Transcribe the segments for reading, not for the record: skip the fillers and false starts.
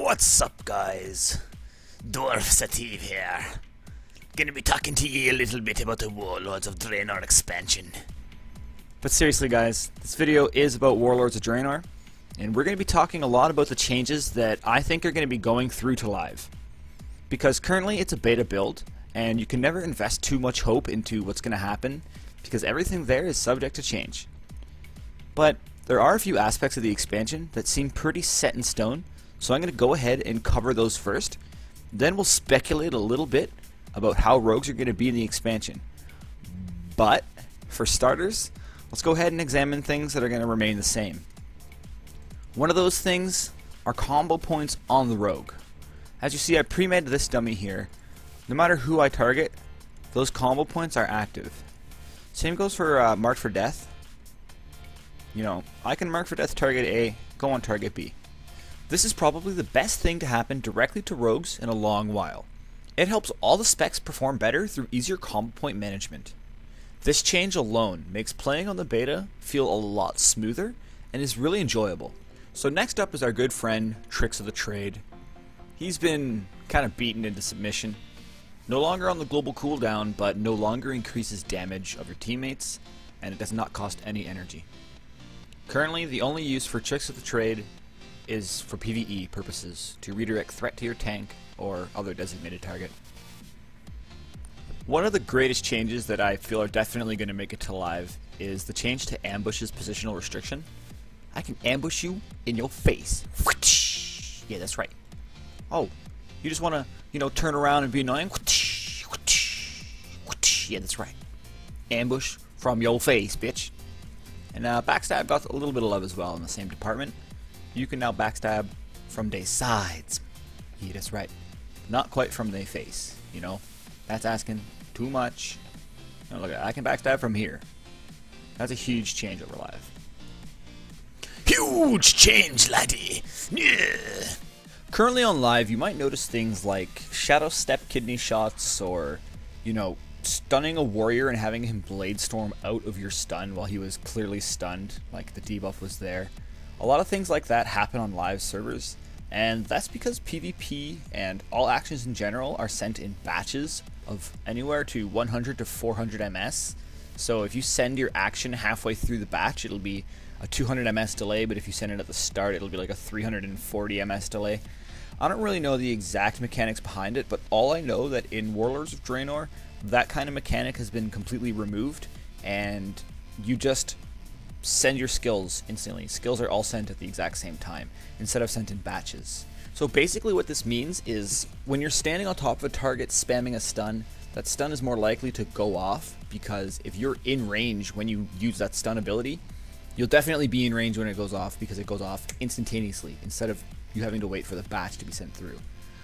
What's up, guys? Dwarf Sativ here. Gonna be talking to you a little bit about the Warlords of Draenor expansion. But seriously, guys, this video is about Warlords of Draenor, and we're going to be talking a lot about the changes that I think are going to be going through to live. Because currently it's a beta build, and you can never invest too much hope into what's going to happen, because everything there is subject to change. But there are a few aspects of the expansion that seem pretty set in stone, so I'm going to go ahead and cover those first. Then we'll speculate a little bit about how rogues are going to be in the expansion. But, for starters, let's go ahead and examine things that are going to remain the same. One of those things are combo points on the rogue. As you see, I pre-made this dummy here. No matter who I target, those combo points are active. Same goes for Marked for Death. You know, I can Mark for Death target A, go on target B. This is probably the best thing to happen directly to rogues in a long while. It helps all the specs perform better through easier combo point management. This change alone makes playing on the beta feel a lot smoother and is really enjoyable. So next up is our good friend Tricks of the Trade. He's been kind of beaten into submission. No longer on the global cooldown, but no longer increases damage of your teammates, and it does not cost any energy. Currently, the only use for Tricks of the Trade is for PvE purposes, to redirect threat to your tank or other designated target. One of the greatest changes that I feel are definitely going to make it to live is the change to Ambush's positional restriction. I can ambush you in your face. Yeah, that's right. Oh, you just want to, you know, turn around and be annoying? Yeah, that's right. Ambush from your face, bitch. And Backstab got a little bit of love as well in the same department. You can now backstab from their sides. Yeah, that's right. Not quite from their face, you know. That's asking too much. Now look, I can backstab from here. That's a huge change over live. Huge change, laddie! Yeah. Currently on live, you might notice things like shadow step kidney shots, or, you know, stunning a warrior and having him blade storm out of your stun while he was clearly stunned, like the debuff was there. A lot of things like that happen on live servers, and that's because PvP and all actions in general are sent in batches of anywhere to 100 to 400 ms. So if you send your action halfway through the batch, it'll be a 200 ms delay, but if you send it at the start, it'll be like a 340 ms delay. I don't really know the exact mechanics behind it, but all I know that in Warlords of Draenor, that kind of mechanic has been completely removed, and you just send your skills instantly. Skills are all sent at the exact same time, instead of sent in batches. So basically what this means is, when you're standing on top of a target spamming a stun, that stun is more likely to go off, because if you're in range when you use that stun ability, you'll definitely be in range when it goes off, because it goes off instantaneously, instead of you having to wait for the batch to be sent through.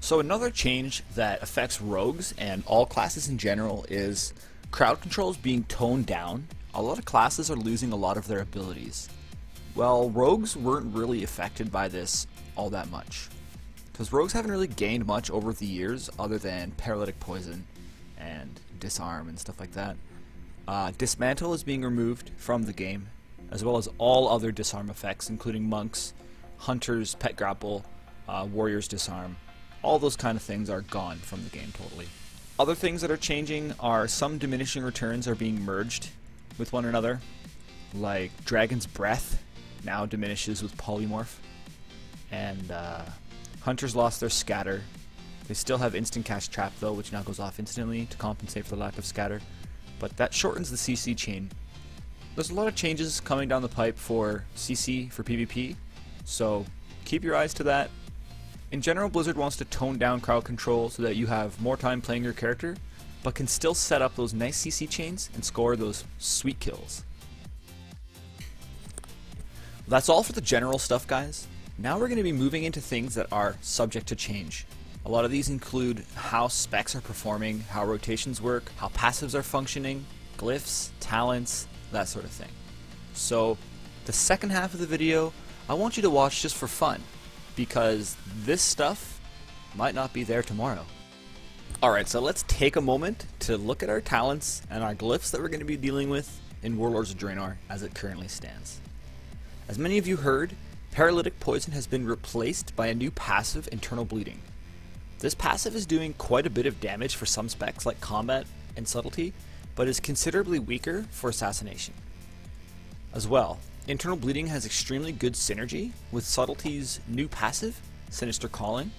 So another change that affects rogues and all classes in general is crowd controls being toned down. A lot of classes are losing a lot of their abilities. Well, rogues weren't really affected by this all that much, because rogues haven't really gained much over the years other than paralytic poison and disarm and stuff like that. Dismantle is being removed from the game, as well as all other disarm effects, including monks, hunters, pet grapple, warriors disarm. All those kind of things are gone from the game totally. Other things that are changing are some diminishing returns are being merged with one another, like Dragon's Breath now diminishes with Polymorph, and Hunters lost their Scatter. They still have Instant Cast Trap though, which now goes off instantly to compensate for the lack of Scatter, but that shortens the CC chain. There's a lot of changes coming down the pipe for CC for PvP, so keep your eyes to that. In general, Blizzard wants to tone down crowd control so that you have more time playing your character, but can still set up those nice CC chains and score those sweet kills. That's all for the general stuff, guys. Now we're going to be moving into things that are subject to change. A lot of these include how specs are performing, how rotations work, how passives are functioning, glyphs, talents, that sort of thing. So the second half of the video, I want you to watch just for fun, because this stuff might not be there tomorrow. Alright, so let's take a moment to look at our talents and our glyphs that we're going to be dealing with in Warlords of Draenor as it currently stands. As many of you heard, Paralytic Poison has been replaced by a new passive, Internal Bleeding. This passive is doing quite a bit of damage for some specs like Combat and Subtlety, but is considerably weaker for Assassination. As well, Internal Bleeding has extremely good synergy with Subtlety's new passive, Sinister Calling.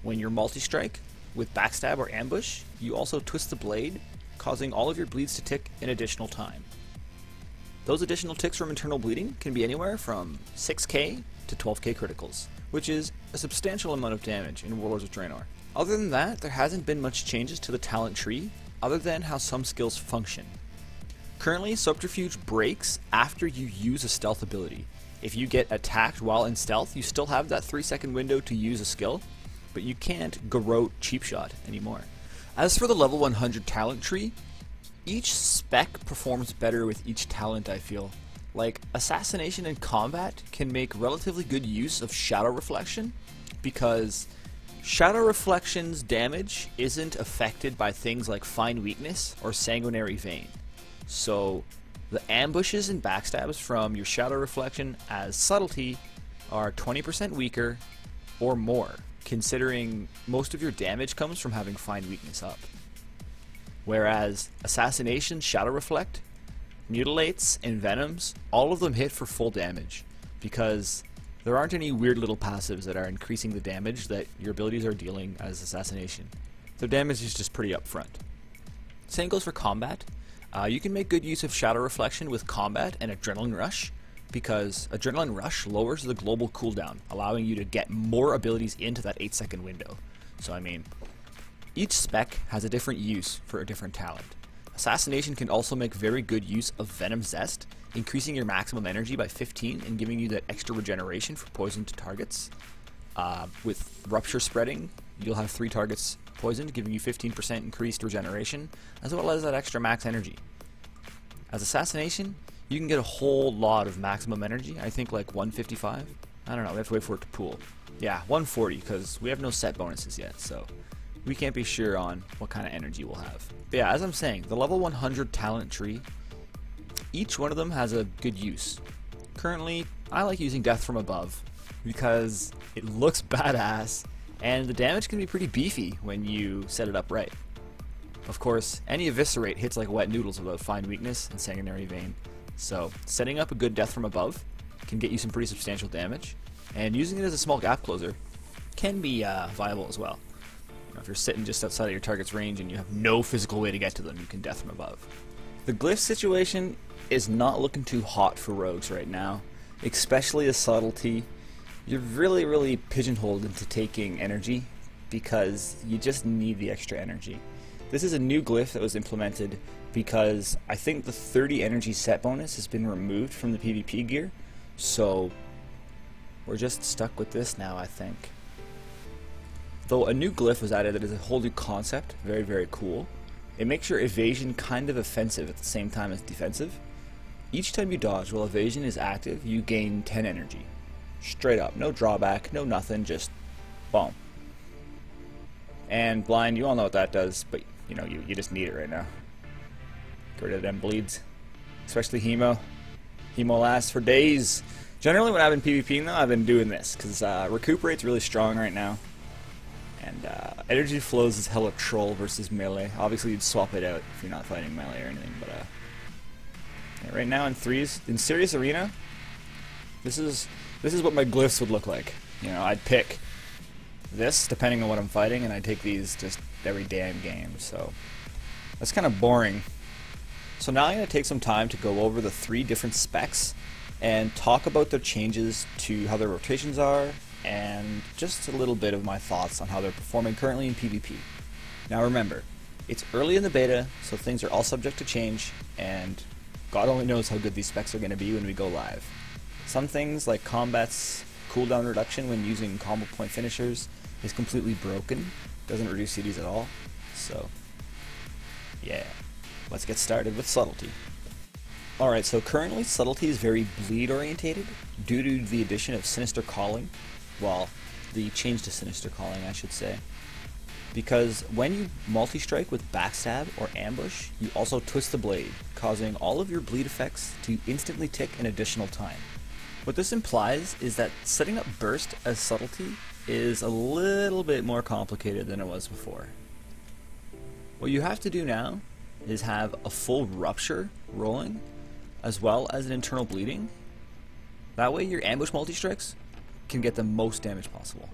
When you're multi-strike with Backstab or Ambush, you also twist the blade, causing all of your bleeds to tick an additional time. Those additional ticks from Internal Bleeding can be anywhere from 6k to 12k criticals, which is a substantial amount of damage in Warlords of Draenor. Other than that, there hasn't been much changes to the talent tree, other than how some skills function. Currently, Subterfuge breaks after you use a stealth ability. If you get attacked while in stealth, you still have that 3-second window to use a skill, but you can't garrote Cheap Shot anymore. As for the level 100 talent tree, each spec performs better with each talent, I feel. Like, Assassination and Combat can make relatively good use of Shadow Reflection, because Shadow Reflection's damage isn't affected by things like Fine Weakness or Sanguinary Vein. So, the ambushes and backstabs from your Shadow Reflection as Subtlety are 20% weaker or more, considering most of your damage comes from having Fine Weakness up. Whereas Assassination, Shadow Reflect, Mutilates, and Venoms, all of them hit for full damage, because there aren't any weird little passives that are increasing the damage that your abilities are dealing as Assassination. Their damage is just pretty upfront. Same goes for Combat. You can make good use of Shadow Reflection with Combat and Adrenaline Rush, because Adrenaline Rush lowers the global cooldown, allowing you to get more abilities into that 8-second window. So I mean, each spec has a different use for a different talent. Assassination can also make very good use of Venom Zest, increasing your maximum energy by 15 and giving you that extra regeneration for poisoned targets. With Rupture Spreading, you'll have 3 targets poisoned, giving you 15% increased regeneration, as well as that extra max energy. As Assassination, you can get a whole lot of maximum energy, I think like 155. I don't know, we have to wait for it to pool. Yeah, 140, because we have no set bonuses yet, so we can't be sure on what kind of energy we'll have. But yeah, as I'm saying, the level 100 talent tree, each one of them has a good use. Currently, I like using Death from Above, because it looks badass, and the damage can be pretty beefy when you set it up right. Of course, any Eviscerate hits like wet noodles without Fine Weakness and Sanguinary Vein, so setting up a good Death from Above can get you some pretty substantial damage, and using it as a small gap closer can be viable as well. You know, if you're sitting just outside of your target's range and you have no physical way to get to them, you can Death from Above. The glyph situation is not looking too hot for rogues right now, especially a Subtlety. You're really pigeonholed into taking energy because you just need the extra energy. This is a new glyph that was implemented because I think the 30 energy set bonus has been removed from the PvP gear, so we're just stuck with this now, I think. Though a new glyph was added that is a whole new concept, very cool. It makes your evasion kind of offensive at the same time as defensive. Each time you dodge while evasion is active, you gain 10 energy. Straight up, no drawback, no nothing, just boom. And blind, you all know what that does, but you know, you just need it right now. Get rid of them bleeds. Especially Hemo. Hemo lasts for days. Generally when I've been PvPing though, I've been doing this, because Recuperate's really strong right now. And Energy Flows is hella troll versus melee. Obviously you'd swap it out if you're not fighting melee or anything, but yeah, right now in Serious Arena, this is what my glyphs would look like. You know, I'd pick this depending on what I'm fighting, and I'd take these just every damn game, so that's kind of boring. So now I'm going to take some time to go over the 3 different specs and talk about their changes to how their rotations are, and just a little bit of my thoughts on how they're performing currently in PvP. Now remember, it's early in the beta, so things are all subject to change, and God only knows how good these specs are going to be when we go live. Some things, like Combat's cooldown reduction when using combo point finishers, is completely broken, doesn't reduce CDs at all, so yeah, let's get started with Subtlety. Alright, so currently Subtlety is very bleed orientated due to the addition of Sinister Calling, well, the change to Sinister Calling I should say, because when you multi-strike with Backstab or Ambush, you also twist the blade, causing all of your bleed effects to instantly tick an additional time. What this implies is that setting up burst as subtlety is a little bit more complicated than it was before. What you have to do now is have a full rupture rolling as well as an internal bleeding. That way your ambush multi-strikes can get the most damage possible.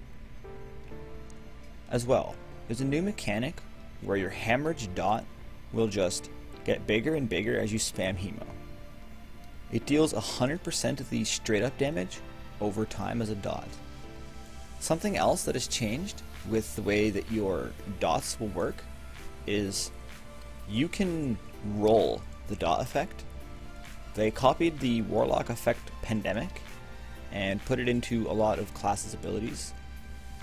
As well, there's a new mechanic where your hemorrhage dot will just get bigger and bigger as you spam hemo. It deals 100% of the straight up damage over time as a dot. Something else that has changed with the way that your dots will work is you can roll the dot effect. They copied the Warlock effect Pandemic and put it into a lot of classes' abilities.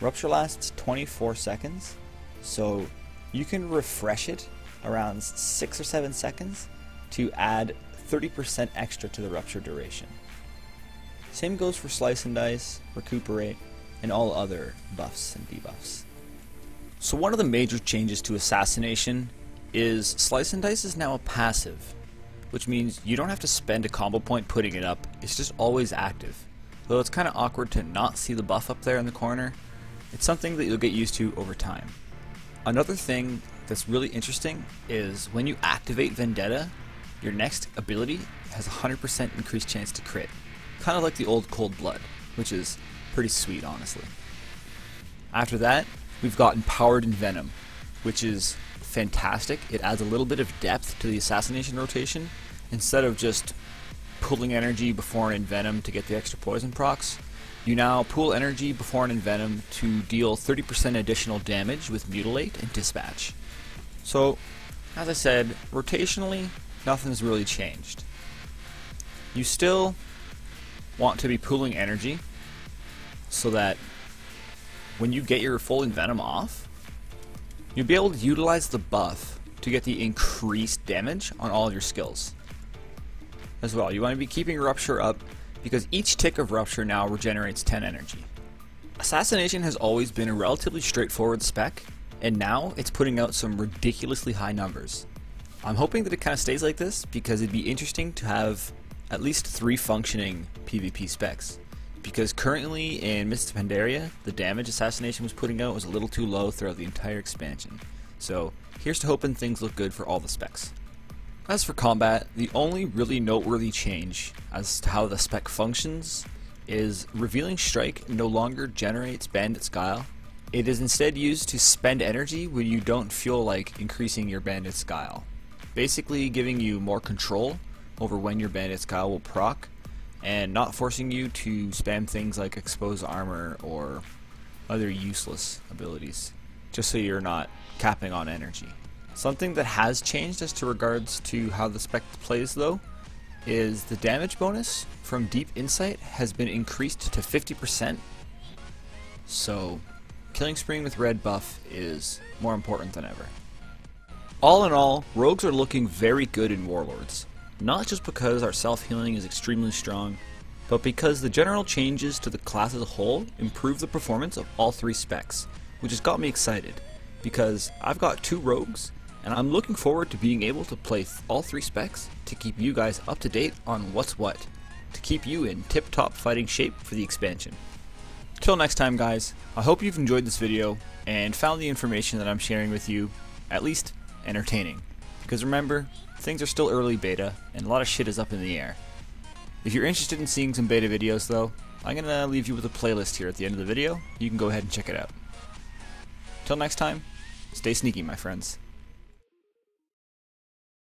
Rupture lasts 24 seconds, so you can refresh it around 6 or 7 seconds to add 30% extra to the rupture duration. Same goes for Slice and Dice, Recuperate, and all other buffs and debuffs. So one of the major changes to Assassination is Slice and Dice is now a passive, which means you don't have to spend a combo point putting it up, it's just always active. Though it's kind of awkward to not see the buff up there in the corner, it's something that you'll get used to over time. Another thing that's really interesting is when you activate Vendetta, your next ability has a 100% increased chance to crit. Kind of like the old Cold Blood, which is pretty sweet, honestly. After that, we've got Empowered Envenom, which is fantastic. It adds a little bit of depth to the assassination rotation. Instead of just pulling energy before an Envenom to get the extra poison procs, you now pool energy before an Envenom to deal 30% additional damage with Mutilate and Dispatch. So, as I said, rotationally, nothing's really changed. You still want to be pooling energy so that when you get your full Envenom off, you'll be able to utilize the buff to get the increased damage on all of your skills. As well, you want to be keeping Rupture up because each tick of Rupture now regenerates 10 energy. Assassination has always been a relatively straightforward spec, and now it's putting out some ridiculously high numbers. I'm hoping that it kind of stays like this because it'd be interesting to have at least 3 functioning PvP specs. Because currently in Mists of Pandaria, the damage Assassination was putting out was a little too low throughout the entire expansion. So here's to hoping things look good for all the specs. As for combat, the only really noteworthy change as to how the spec functions is Revealing Strike no longer generates Bandit's Guile. It is instead used to spend energy when you don't feel like increasing your Bandit's Guile. Basically giving you more control over when your Bandit's Guile will proc, and not forcing you to spam things like Expose Armor or other useless abilities, just so you're not capping on energy. Something that has changed as to regards to how the spec plays though, is the damage bonus from Deep Insight has been increased to 50%, so Killing Spree with red buff is more important than ever. All in all, rogues are looking very good in Warlords. Not just because our self-healing is extremely strong, but because the general changes to the class as a whole improve the performance of all 3 specs, which has got me excited, because I've got 2 rogues, and I'm looking forward to being able to play all 3 specs to keep you guys up to date on what's what, to keep you in tip-top fighting shape for the expansion. Till next time guys, I hope you've enjoyed this video and found the information that I'm sharing with you at least entertaining, because remember, things are still early beta, and a lot of shit is up in the air. If you're interested in seeing some beta videos though, I'm gonna leave you with a playlist here at the end of the video. You can go ahead and check it out. Till next time, stay sneaky my friends.